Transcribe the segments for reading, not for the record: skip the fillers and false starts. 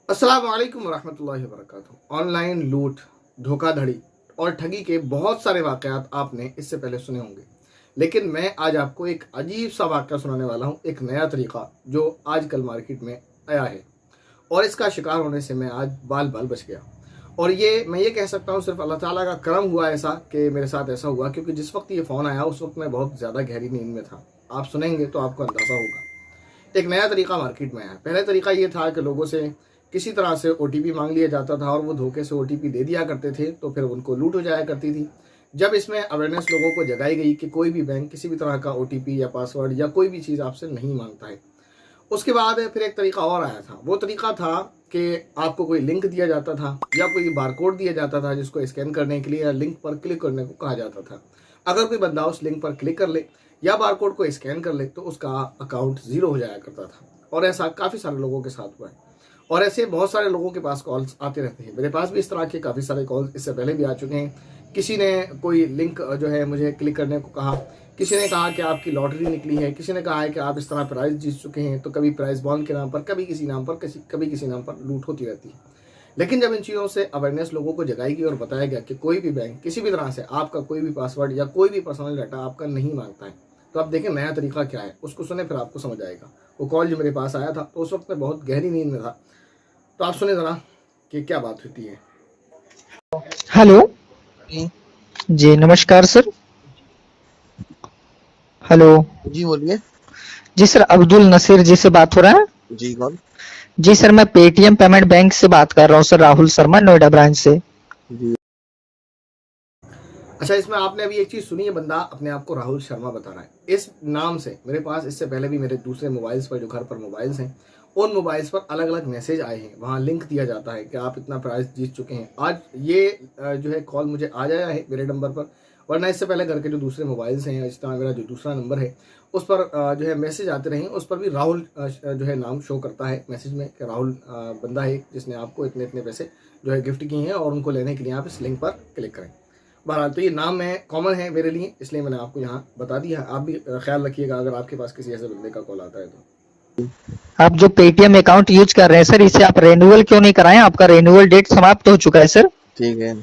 अस्सलाम वालेकुम वरहमतुल्लाहि वबरकातुहू। ऑनलाइन लूट, धोखाधड़ी और ठगी के बहुत सारे वाक़यात आपने इससे पहले सुने होंगे, लेकिन मैं आज आपको एक अजीब सा वाक़या सुनाने वाला हूँ। एक नया तरीक़ा जो आजकल मार्केट में आया है और इसका शिकार होने से मैं आज बाल बाल बच गया। और ये मैं ये कह सकता हूँ सिर्फ अल्लाह ताला का करम हुआ ऐसा कि मेरे साथ ऐसा हुआ, क्योंकि जिस वक्त ये फ़ोन आया उस वक्त मैं बहुत ज़्यादा गहरी नींद में था। आप सुनेंगे तो आपको अंदाज़ा होगा। एक नया तरीका मार्केट में आया। पहले तरीका ये था कि लोगों से किसी तरह से ओटीपी मांग लिया जाता था और वो धोखे से ओटीपी दे दिया करते थे, तो फिर उनको लूट हो जाया करती थी। जब इसमें अवेयरनेस लोगों को जगाई गई कि कोई भी बैंक किसी भी तरह का ओटीपी या पासवर्ड या कोई भी चीज़ आपसे नहीं मांगता है, उसके बाद फिर एक तरीका और आया था। वो तरीका था कि आपको कोई लिंक दिया जाता था या कोई बारकोड दिया जाता था जिसको स्कैन करने के लिए या लिंक पर क्लिक करने को कहा जाता था। अगर कोई बंदा उस लिंक पर क्लिक कर ले या बारकोड को स्कैन कर ले तो उसका अकाउंट ज़ीरो हो जाया करता था। और ऐसा काफ़ी सारे लोगों के साथ हुआ है और ऐसे बहुत सारे लोगों के पास कॉल्स आते रहते हैं। मेरे पास भी इस तरह के काफ़ी सारे कॉल्स इससे पहले भी आ चुके हैं। किसी ने कोई लिंक जो है मुझे क्लिक करने को कहा, किसी ने कहा कि आपकी लॉटरी निकली है, किसी ने कहा है कि आप इस तरह प्राइज़ जीत चुके हैं। तो कभी प्राइज़ बॉन्ड के नाम पर, कभी किसी नाम पर, कभी किसी नाम पर लूट होती रहती है। लेकिन जब इन चीज़ों से अवेयरनेस लोगों को जगाई गई और बताया गया कि कोई भी बैंक किसी भी तरह से आपका कोई भी पासवर्ड या कोई भी पर्सनल डाटा आपका नहीं मांगता है, तो आप देखें नया तरीका क्या है। उसको सुने फिर आपको समझ आएगा। वो कॉल जो मेरे पास आया था तो उस वक्त मैं बहुत गहरी नींद में था, तो आप सुने ज़रा कि क्या बात होती है। हेलो। जी। जी नमस्कार सर। हेलो। जी बोलिए। जी सर, अब्दुल नसीर जी से बात हो रहा है? जी कौन? जी सर, मैं पेटीएम पेमेंट बैंक से बात कर रहा हूँ सर, राहुल शर्मा, नोएडा ब्रांच से। जी अच्छा, इसमें आपने अभी एक चीज़ सुनी है, बंदा अपने आप को राहुल शर्मा बता रहा है। इस नाम से मेरे पास इससे पहले भी मेरे दूसरे मोबाइल्स पर, जो घर पर मोबाइल्स हैं, उन मोबाइल्स पर अलग अलग मैसेज आए हैं। वहाँ लिंक दिया जाता है कि आप इतना प्राइस जीत चुके हैं। आज ये जो है कॉल मुझे आ जाया है मेरे नंबर पर, वरना इससे पहले घर के जो दूसरे मोबाइल्स हैं, इस तरह मेरा जो दूसरा नंबर है उस पर जो है मैसेज आते रहे हैं। उस पर भी राहुल जो है नाम शो करता है मैसेज में कि राहुल बंदा है जिसने आपको इतने इतने पैसे जो है गिफ्ट किए हैं और उनको लेने के लिए आप इस लिंक पर क्लिक करें। बहरहाल तो ये नाम में कॉमन है मेरे लिए, इसलिए मैंने आपको यहाँ बता दिया। आप भी ख्याल रखिएगा अगर आपके पास किसी ऐसे बंदे का कॉल आता है तो। आप जो पेटीएम अकाउंट यूज कर रहे हैं सर, इसे आप रेन्युअल क्यों नहीं कराएं? आपका रेन्युअल डेट समाप्त हो चुका है सर। ठीक है।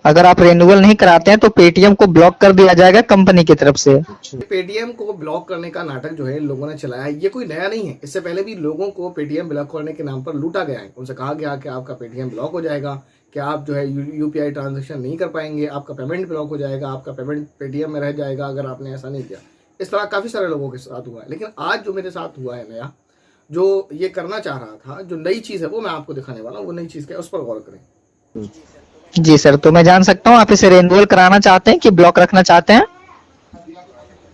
अगर आप रेन्युअल नहीं कराते हैं तो पेटीएम को ब्लॉक कर दिया जाएगा कंपनी की तरफ से। अच्छा। पेटीएम को ब्लॉक करने का नाटक जो है इन लोगों ने चलाया है, ये कोई नया नहीं है। इससे पहले भी लोगों को पेटीएम ब्लॉक करने के नाम पर लूटा गया है। उनसे कहा गया कि आपका पेटीएम ब्लॉक हो जाएगा, कि आप जो है यूपीआई ट्रांजेक्शन नहीं कर पाएंगे, आपका पेमेंट ब्लॉक हो जाएगा, आपका पेमेंट पेटीएम में रह जाएगा अगर आपने ऐसा नहीं किया। इस तरह काफ़ी सारे लोगों के साथ हुआ है। लेकिन आज जो मेरे साथ हुआ है नया, जो ये करना चाह रहा था, जो नई चीज़ है वो मैं आपको दिखाने वाला हूँ। वो नई चीज़ क्या है उस पर गौर करें। जी सर, तो मैं जान सकता हूँ आप इसे रेन्युअल कराना चाहते हैं कि ब्लॉक रखना चाहते हैं?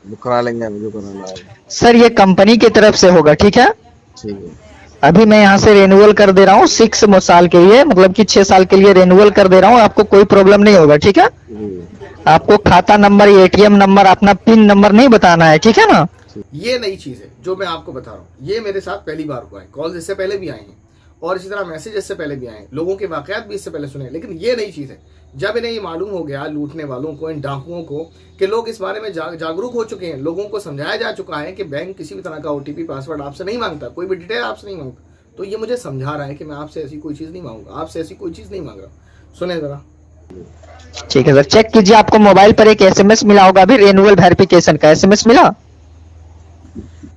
वो करा लेंगे, मुझे कराना है। सर ये कंपनी की तरफ से होगा, ठीक है। ठीक है। अभी मैं यहाँ से रेन्युअल कर दे रहा हूँ 6 साल के लिए, मतलब कि 6 साल के लिए रेन्युअल कर दे रहा हूँ। आपको कोई प्रॉब्लम नहीं होगा, ठीक है। जी आपको खाता नंबर, एटीएम नंबर, अपना पिन नंबर नहीं बताना है, ठीक है ना। ये नई चीज़ है जो मैं आपको बता रहा हूँ। ये मेरे साथ पहली बार हुआ है। कॉल्स इससे पहले भी आए हैं और इसी तरह मैसेज इससे पहले भी आए हैं, लोगों के वाकयात भी इससे पहले सुने, लेकिन ये नई चीज़ है। जब इन्हें ये मालूम हो गया, लूटने वालों को, इन डाकुओं को, कि लोग इस बारे में जागरूक हो चुके हैं, लोगों को समझाया जा चुका है कि बैंक किसी भी तरह का ओटीपी पासवर्ड आपसे नहीं मांगता, कोई भी डिटेल आपसे नहीं मांगता, तो ये मुझे समझा रहा है कि मैं आपसे ऐसी कोई चीज़ नहीं मांगूंगा, आपसे ऐसी कोई चीज़ नहीं मांग रहा। सुने ज़रा। ठीक है सर, चेक कीजिए, आपको मोबाइल पर एक एसएमएस मिला होगा अभी, रेन्युअल वेरिफिकेशन का एसएमएस मिला।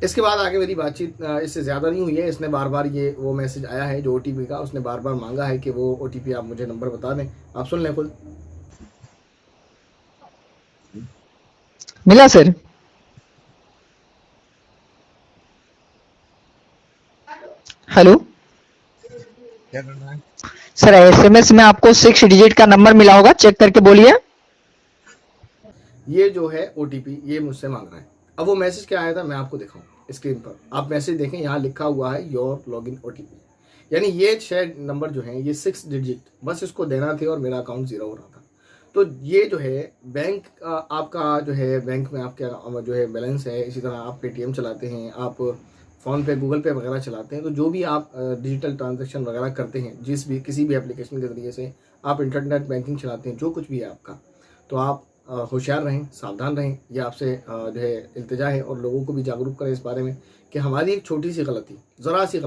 इसके बाद आगे मेरी बातचीत इससे ज़्यादा नहीं हुई है। इसने बार बार ये वो मैसेज आया है जो ओटीपी का, उसने बार बार मांगा है कि वो ओटीपी आप मुझे नंबर बता दें। आप सुन लें खुद। मिला सर? हेलो क्या करना है? सर, एसएमएस में आपको 6 डिजिट का नंबर मिला होगा, चेक करके बोलिए। ये जो है ओटीपी ये मुझसे मांग रहा है। अब वो मैसेज क्या आया था मैं आपको दिखाऊं स्क्रीन पर। आप मैसेज देखें, यहाँ लिखा हुआ है योर लॉगिन ओटीपी, यानी ये 6 नंबर जो हैं, ये 6 डिजिट बस इसको देना थे और मेरा अकाउंट ज़ीरो हो रहा था। तो ये जो है बैंक आपका जो है बैंक में आपके जो है बैलेंस है। इसी तरह आप पेटीएम चलाते हैं, आप फ़ोन पे, गूगल पे वगैरह चलाते हैं, तो जो भी आप डिजिटल ट्रांजेक्शन वगैरह करते हैं, जिस भी किसी भी एप्लीकेशन के ज़रिए से आप इंटरनेट बैंकिंग चलाते हैं, जो कुछ भी है आपका, तो आप होशियार रहें, सावधान रहें। ये आपसे जो है इल्तिजा है, और लोगों को भी जागरूक करें इस बारे में कि हमारी एक छोटी सी गलती, ज़रा सी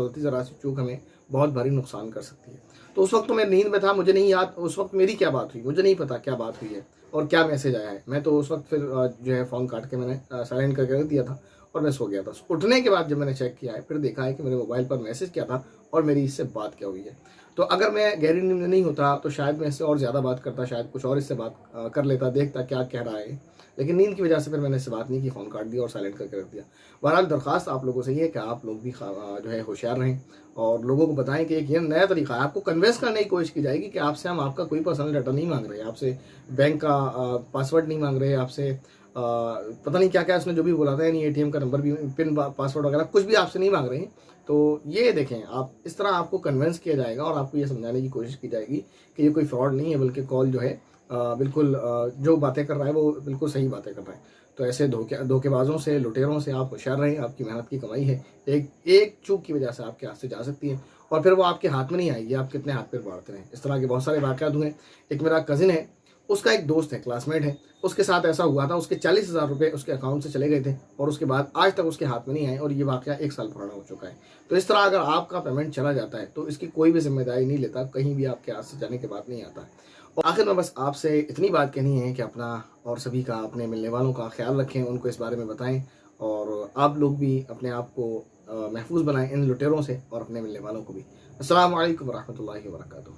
चूक हमें बहुत भारी नुकसान कर सकती है। तो उस वक्त तो मैं नींद में था, मुझे नहीं याद उस वक्त मेरी क्या बात हुई, मुझे नहीं पता क्या बात हुई है और क्या मैसेज आया है। मैं तो उस वक्त फिर जो है फ़ोन काट के मैंने साइलेंट करके रख दिया था और मैं सो गया था। उठने के बाद जब मैंने चेक किया है फिर देखा है कि मेरे मोबाइल पर मैसेज क्या था और मेरी इससे बात क्या हुई है। तो अगर मैं गहरी नींद में नहीं होता तो शायद मैं इससे और ज़्यादा बात करता, शायद कुछ और इससे बात कर लेता, देखता क्या कह रहा है। लेकिन नींद की वजह से फिर मैंने इससे बात नहीं की, फ़ोन काट दिया और साइलेंट करके रख दिया। बहरहाल दरख्वास्त आप लोगों से ये है कि आप लोग भी जो है होशियार रहें और लोगों को बताएं कि एक ये नया तरीका है। आपको कन्वेंस करने की कोशिश की जाएगी कि आपसे हम आपका कोई पर्सनल डाटा नहीं मांग रहे, आपसे बैंक का पासवर्ड नहीं मांग रहे, आपसे पता नहीं क्या क्या उसने जो भी बोला था, यानी एटीएम का नंबर भी, पिन, पासवर्ड वगैरह कुछ भी आपसे नहीं मांग रहे हैं। तो ये देखें आप, इस तरह आपको कन्विंस किया जाएगा और आपको ये समझाने की कोशिश की जाएगी कि ये कोई फ्रॉड नहीं है, बल्कि कॉल जो है बिल्कुल जो बातें कर रहा है वो बिल्कुल सही बातें कर रहा है। तो ऐसे धोखेबाजों से, लुटेरों से आप होशियार रहें। आपकी मेहनत की कमाई है, एक चूक की वजह से आपके हाथ से जा सकती है और फिर वो आपके हाथ में नहीं आएगी, आप कितने हाथ पैर बाढ़ते रहें। इस तरह के बहुत सारे वाक़यात हुए। एक मेरा कज़िन है, उसका एक दोस्त है, क्लासमेट है, उसके साथ ऐसा हुआ था। उसके 40,000 रुपये उसके अकाउंट से चले गए थे और उसके बाद आज तक उसके हाथ में नहीं आए और ये वाक़या 1 साल पुराना हो चुका है। तो इस तरह अगर आपका पेमेंट चला जाता है तो इसकी कोई भी जिम्मेदारी नहीं लेता, कहीं भी आपके हाथ से जाने के बाद नहीं आता है। और आखिर में बस आपसे इतनी बात कहनी है कि अपना और सभी का, अपने मिलने वालों का ख्याल रखें, उनको इस बारे में बताएं और आप लोग भी अपने आप को महफूज बनाएं इन लुटेरों से और अपने मिलने वालों को भी। अस्सलाम वालेकुम वरहमतुल्लाहि वबरकातुहू।